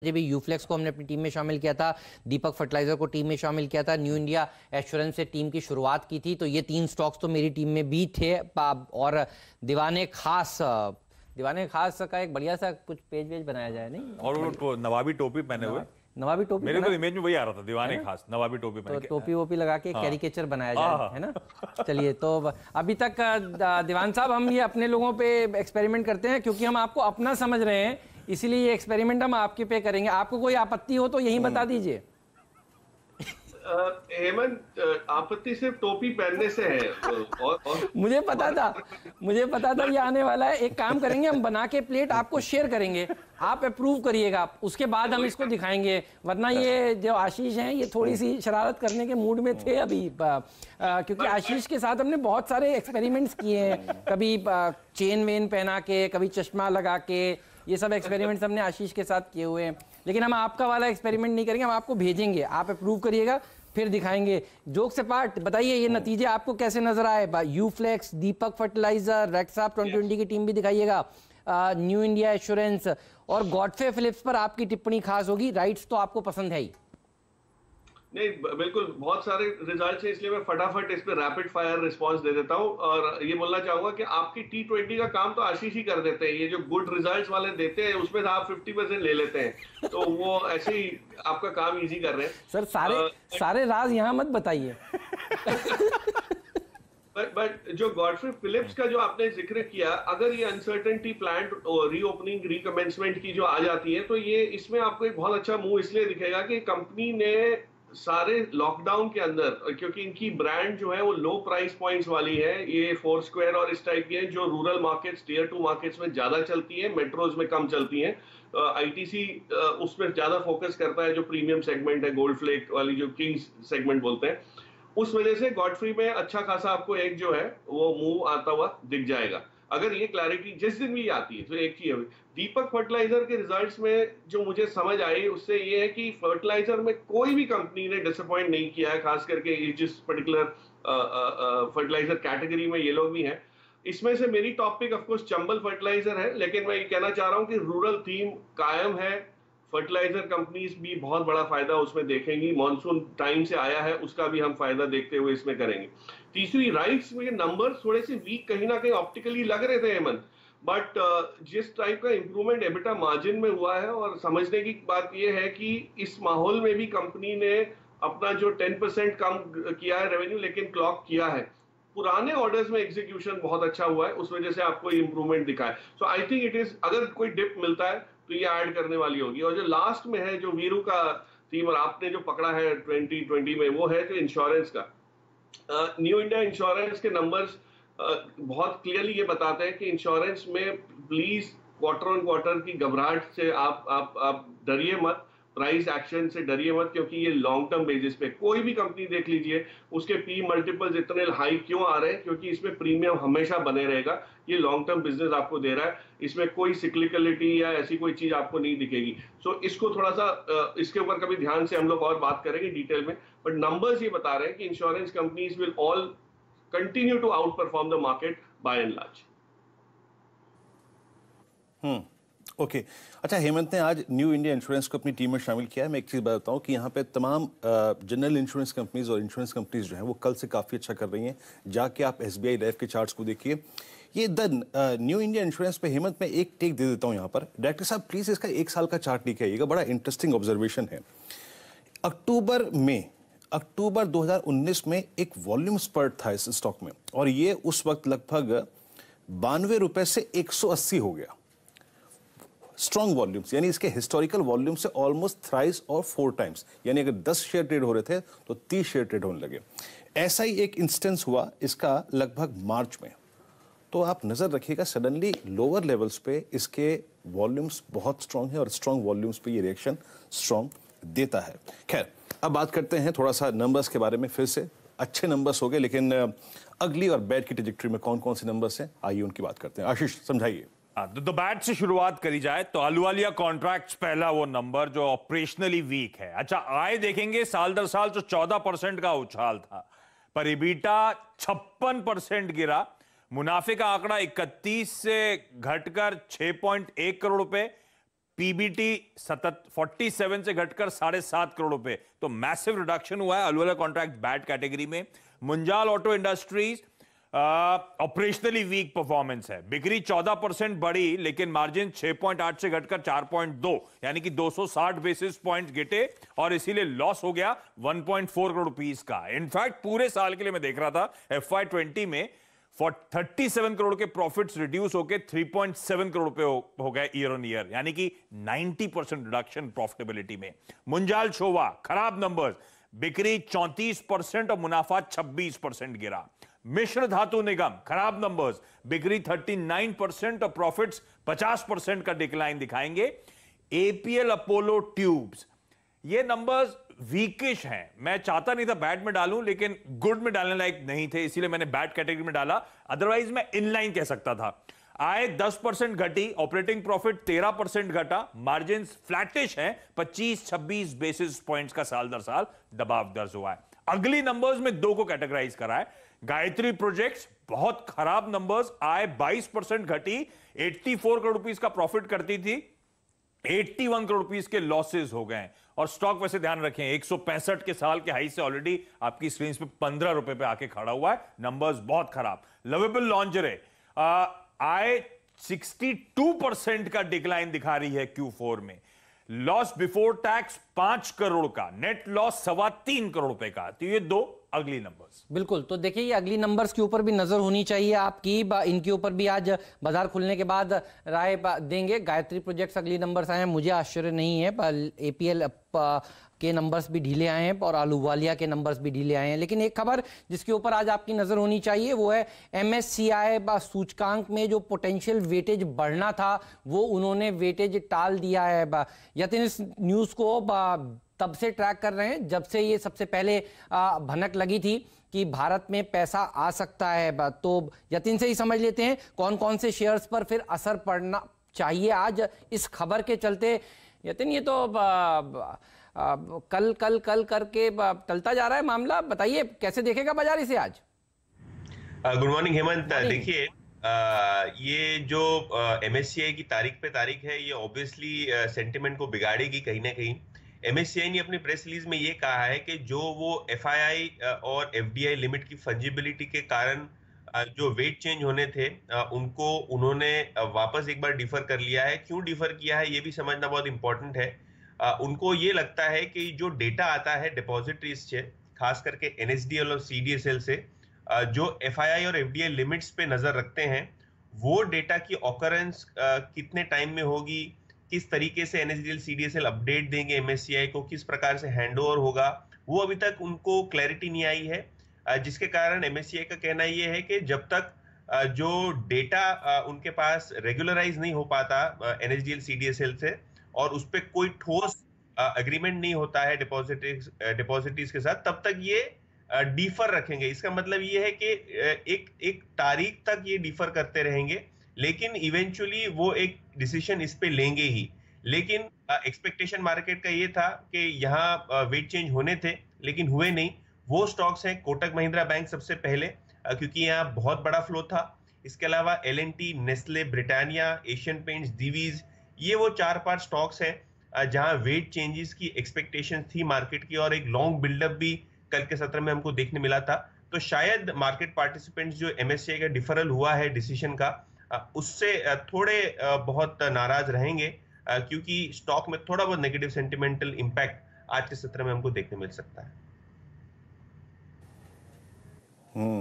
जब भी यूफ्लेक्स को हमने अपनी टीम में शामिल किया था, दीपक फर्टिलाइजर को टीम में शामिल किया था, न्यू इंडिया एश्योरेंस से टीम की शुरुआत की थी, तो ये तीन स्टॉक्स तो मेरी टीम में भी थे। और दीवाने खास का एक बढ़िया सा कुछ पेज वेज बनाया जाए, नहीं? और वो नवाबी टोपी पहने हुए, नवाबी टोपी, मेरे को इमेज में वही आ रहा था, दीवाने खास नवाबी टोपी पहन तो के, टोपी वोपी लगा के कैरिकेचर बनाया जाए, है ना? चलिए, तो अभी तक दीवान साहब हम ये अपने लोगों पे एक्सपेरिमेंट करते हैं क्योंकि हम आपको अपना समझ रहे हैं, इसीलिए ये एक्सपेरिमेंट हम आपके पे करेंगे। आपको कोई आपत्ति हो तो यही बता दीजिए। हेमंत, आपत्ति सिर्फ टोपी पहनने से है। और मुझे पता था ये आने वाला है। एक काम करेंगे, हम बना के प्लेट आपको शेयर करेंगे, आप अप्रूव करिएगा, उसके बाद हम इसको दिखाएंगे। वरना ये जो आशीष हैं ये थोड़ी सी शरारत करने के मूड में थे अभी, क्योंकि आशीष के साथ हमने बहुत सारे एक्सपेरिमेंट्स किए हैं, कभी चेन वेन पहना के, कभी चश्मा लगा के, ये सब एक्सपेरिमेंट्स हमने आशीष के साथ किए हुए हैं। लेकिन हम आपका वाला एक्सपेरिमेंट नहीं करेंगे, हम आपको भेजेंगे, आप अप्रूव करिएगा, फिर दिखाएंगे। जोक से पार्ट, बताइए ये नतीजे आपको कैसे नजर आए? यूफ्लेक्स, दीपक फर्टिलाइजर, रेक्साप 2020 की टीम भी दिखाइएगा, न्यू इंडिया एश्योरेंस और गॉडफ्रे फिलिप्स पर आपकी टिप्पणी खास होगी। राइट्स तो आपको पसंद है ही? नहीं, बिल्कुल, बहुत सारे रिजल्ट्स हैं, इसलिए मैं फटाफट इस पे रैपिड फायर रिस्पांस दे देता हूं। और ये बोलना चाहूंगा कि आपकी T20 का काम तो आशीष ही कर देते हैं। ये जो गुड रिजल्ट्स वाले देते हैं उसमें आप 50% ले लेते हैं, तो वो ऐसे ही आपका काम इजी कर रहे हैं। सर, सारे राज यहाँ मत बताइए। बट जो गॉडफ्रे फिलिप्स का जो आपने जिक्र किया, अगर ये अनसर्टेनिटी प्लांट रीओपनिंग रिकमेंसमेंट की जो आ जाती है, तो ये इसमें आपको एक बहुत अच्छा मूव इसलिए दिखेगा कि कंपनी ने सारे लॉकडाउन के अंदर, क्योंकि इनकी ब्रांड जो है वो लो प्राइस पॉइंट्स वाली है, ये फोर स्क्वायर और इस टाइप की है जो रूरल मार्केट्स, टियर 2 मार्केट्स में ज्यादा चलती है, मेट्रोज में कम चलती हैं। आईटीसी उसमें ज्यादा फोकस करता है, जो प्रीमियम सेगमेंट है, गोल्ड फ्लेक वाली जो किंग्स सेगमेंट बोलते हैं, उस वजह से गॉडफ्री में अच्छा खासा आपको एक जो है वो मूव आता हुआ दिख जाएगा। अगर ये क्लैरिटी जिस दिन भी आती है, तो एक चीज है, दीपक फर्टिलाइजर के रिजल्ट्स में जो मुझे समझ आई उससे ये है कि फर्टिलाइजर में कोई भी कंपनी ने डिसअपॉइंट नहीं किया है, खास करके ये जिस पर्टिकुलर फर्टिलाइजर कैटेगरी में ये लोग भी हैं। इसमें से मेरी top pick of course Chambal fertiliser है, लेकिन मैं ये कहना चाह रहा हूं कि रूरल थीम कायम है, फर्टिलाइजर कंपनीज भी बहुत बड़ा फायदा उसमें देखेंगी, मॉनसून टाइम से आया है, उसका भी हम फायदा देखते हुए इसमें करेंगे। तीसरी, राइट्स में नंबर थोड़े से वीक कहीं ना कहीं ऑप्टिकली लग रहे थे हेमंत, बट जिस टाइप का इंप्रूवमेंट एबिटा मार्जिन में हुआ है, और समझने की बात यह है कि इस माहौल में भी कंपनी ने अपना जो 10% कम किया है रेवेन्यू, लेकिन क्लॉक किया है, पुराने ऑर्डर्स में एग्जीक्यूशन बहुत अच्छा हुआ है, उस वजह से आपको इंप्रूवमेंट दिखा है। सो आई थिंक इट इज, अगर कोई डिप मिलता है तो ये ऐड करने वाली होगी। और जो लास्ट में है, जो वीरू का थीम और आपने जो पकड़ा है 2020 में, वो है कि इंश्योरेंस का। न्यू इंडिया इंश्योरेंस के नंबर्स बहुत क्लियरली ये बताते हैं कि इंश्योरेंस में प्लीज क्वार्टर ऑन क्वार्टर की घबराहट से आप डरिए मत, प्राइस एक्शन से डरिए मत, क्योंकि ये लॉन्ग टर्म बेसिस पे कोई भी कंपनी देख लीजिए, उसके पी मल्टीपल्स इतने हाई क्यों आ रहे हैं? क्योंकि इसमें प्रीमियम हमेशा बने रहेगा, ये लॉन्ग टर्म बिजनेस आपको दे रहा है, इसमें कोई सिक्लिकलिटी या ऐसी कोई चीज आपको नहीं दिखेगी। सो इसको थोड़ा सा इसके ऊपर कभी ध्यान से हम लोग और बात करेंगे डिटेल में, बट नंबर्स ये बता रहे हैं कि insurance companies will all continue to outperform the market by and large. Okay अच्छा, हेमंत ने आज न्यू इंडिया इंश्योरेंस को अपनी टीम में शामिल किया है। मैं एक चीज़ बताता हूँ कि यहाँ पे तमाम जनरल इंश्योरेंस कंपनीज और इंश्योरेंस कंपनीज जो हैं वो कल से काफ़ी अच्छा कर रही हैं। जाके आप SBI लाइफ के चार्ट्स को देखिए। ये न्यू इंडिया इंश्योरेंस पे हेमंत मैं एक टेक दे देता हूँ यहाँ पर। डायरेक्टर साहब प्लीज़ इसका 1 साल का चार्ट लेके आइएगा, बड़ा इंटरेस्टिंग ऑब्जर्वेशन है। अक्टूबर 2019 में एक वॉल्यूम स्पर्ट था इस स्टॉक में, और ये उस वक्त लगभग 92 रुपए से 180 हो गया। स्ट्रॉन्ग वॉल्यूम्स, यानी इसके हिस्टोरिकल वॉल्यूम से ऑलमोस्ट थ्राइस और 4 टाइम्स, यानी अगर 10 शेयर ट्रेड हो रहे थे तो 30 शेयर ट्रेड होने लगे। ऐसा ही एक इंस्टेंस हुआ इसका लगभग मार्च में। तो आप नजर रखिएगा, सडनली लोअर लेवल्स पे इसके वॉल्यूम्स बहुत स्ट्रांग है और स्ट्रांग वॉल्यूम्स पे ये रिएक्शन स्ट्रांग देता है। खैर, अब बात करते हैं थोड़ा सा नंबर्स के बारे में। फिर से अच्छे नंबर्स हो गए, लेकिन अगली और बैड की ट्रैजेक्टरी में कौन कौन से नंबर्स हैं, आइए उनकी बात करते हैं। आशीष समझाइए। तो बैट से शुरुआत करी जाए तो अहलुवालिया कॉन्ट्रैक्ट्स पहला वो नंबर जो ऑपरेशनली वीक है। अच्छा, आय देखेंगे साल दर साल जो 14% का उछाल था, पर इबीटा 56% गिरा। मुनाफे का आंकड़ा 31 से घटकर 6.1 करोड़ रुपए, पीबीटी 47 से घटकर 7.5 करोड़ रुपए, तो मैसिव रिडक्शन हुआ है। अहलुवालिया कॉन्ट्रैक्ट बैड कैटेगरी में। Munjal auto industries operationally weak performance है। बिक्री 14% बढ़ी, लेकिन मार्जिन 6.8 से घटकर 4.2, यानी कि 260 बेसिस पॉइंट गिटे और इसीलिए लॉस हो गया 1.4 करोड़ रुपीस का। इनफैक्ट पूरे साल के लिए मैं देख रहा था, FY20 में 37 करोड़ के प्रॉफिट्स रिड्यूस होकर 3.7 करोड़ रुपए हो गए ईयर ऑन ईयर, यानी कि 90% रिडक्शन प्रॉफिटेबिलिटी में। मुंजाल शोवा खराब नंबर्स, बिक्री 34% और मुनाफा 26% गिरा। मिश्र धातु निगम खराब नंबर्स, बिक्री 39% और प्रॉफिट्स 50% का डिक्लाइन दिखाएंगे। एपीएल अपोलो ट्यूब्स, ये नंबर्स वीकिश हैं। मैं चाहता नहीं था बैड में डालूं, लेकिन गुड में डालने लायक नहीं थे, इसीलिए मैंने बैड कैटेगरी में डाला। अदरवाइज मैं इनलाइन कह सकता था। आय 10% घटी, ऑपरेटिंग प्रॉफिट 13% घटा, मार्जिन फ्लैटिश हैं, 25-26 बेसिस पॉइंट्स का साल दर साल दबाव दर्ज हुआ है। अगली नंबर्स में दो को कैटेगराइज करा है। गायत्री प्रोजेक्ट्स बहुत खराब नंबर्स, आय 22% घटी, 84 करोड़ रुपीस का प्रॉफिट करती थी, 81 करोड़ रुपीस के लॉसेस हो गए। और स्टॉक वैसे ध्यान रखें 165 के साल के हाई से ऑलरेडी आपकी स्क्रीन पे 15 रुपए पे आके खड़ा हुआ है। नंबर्स बहुत खराब। लवेबल लॉन्जरे आय 62% का डिक्लाइन दिखा रही है Q4 में। लॉस बिफोर टैक्स 5 करोड़ का, नेट लॉस 3.25 करोड़ रुपए का। तो ये दो अगली नंबर्स। बिल्कुल, तो देखिए ये अगली नंबर्स के ऊपर भी नजर होनी चाहिए आपकी, इनके ऊपर भी आज बाजार खुलने के बाद राय देंगे। गायत्री प्रोजेक्ट्स अगली नंबर्स आए हैं, मुझे आश्चर्य नहीं है, पर एपीएल के नंबर्स भी ढीले आए हैं और अहलुवालिया के नंबर्स भी ढीले आए हैं। लेकिन एक खबर जिसके ऊपर आज आपकी नजर होनी चाहिए वो है MSCI सूचकांक में जो पोटेंशियल वेटेज बढ़ना था वो उन्होंने वेटेज टाल दिया है। यतिन इस न्यूज को तब से ट्रैक कर रहे हैं जब से ये सबसे पहले भनक लगी थी कि भारत में पैसा आ सकता है। तो यतिन से ही समझ लेते हैं कौन कौन से शेयर्स पर फिर असर पड़ना चाहिए आज इस खबर के चलते। यतिन, ये तो कल कल कल करके टलता जा रहा है मामला, बताइए कैसे देखेगा बाजार इसे आज? Good morning Hemant. देखिए ये जो MSCI की तारीख है, ये ऑब्वियसली सेंटिमेंट को बिगाड़ेगी कहीं ना कहीं। MSCI ने अपनी प्रेस रिलीज में ये कहा है कि जो वो FII और FDI लिमिट की फंजिबिलिटी के कारण जो वेट चेंज होने थे उनको उन्होंने वापस एक बार डिफर कर लिया है। क्यों डिफर किया है ये भी समझना बहुत इंपॉर्टेंट है। उनको ये लगता है कि जो डेटा आता है डिपॉजिटरीज से, खास करके NSDL और CDSL से, जो FII और FDI लिमिट्स पे नजर रखते हैं, वो डेटा की ऑकरेंस कितने टाइम में होगी, किस तरीके से NSDL CDSL अपडेट देंगे MSCI को, किस प्रकार से हैंडओवर होगा, वो अभी तक उनको क्लैरिटी नहीं आई है। जिसके कारण MSCI का कहना ये है कि जब तक जो डेटा उनके पास रेगुलराइज नहीं हो पाता NSDL CDSL से और उस पर कोई ठोस एग्रीमेंट नहीं होता है डिपॉजिटरीज के साथ, तब तक ये डिफर रखेंगे। इसका मतलब ये है कि एक तारीख तक ये डिफर करते रहेंगे, लेकिन इवेंचुअली वो एक डिसीजन इस पे लेंगे ही। लेकिन एक्सपेक्टेशन मार्केट का ये था कि यहाँ वेट चेंज होने थे, लेकिन हुए नहीं। वो स्टॉक्स हैं कोटक महिंद्रा बैंक सबसे पहले, क्योंकि यहाँ बहुत बड़ा फ्लो था। इसके अलावा L&T, Nestle, Britannia, Asian Paints, Divi's, ये वो 4-5 स्टॉक्स हैं जहां वेट चेंजेस की एक्सपेक्टेशन थी मार्केट की, और एक लॉन्ग बिल्डअप भी कल के सत्र में हमको देखने मिला था। तो शायद मार्केट पार्टिसिपेंट्स जो MSCI का डिफरल हुआ है डिसीजन का, उससे थोड़े बहुत नाराज रहेंगे, क्योंकि स्टॉक में थोड़ा बहुत नेगेटिव सेंटिमेंटल इंपैक्ट आज के सत्र में हमको देखने मिल सकता है।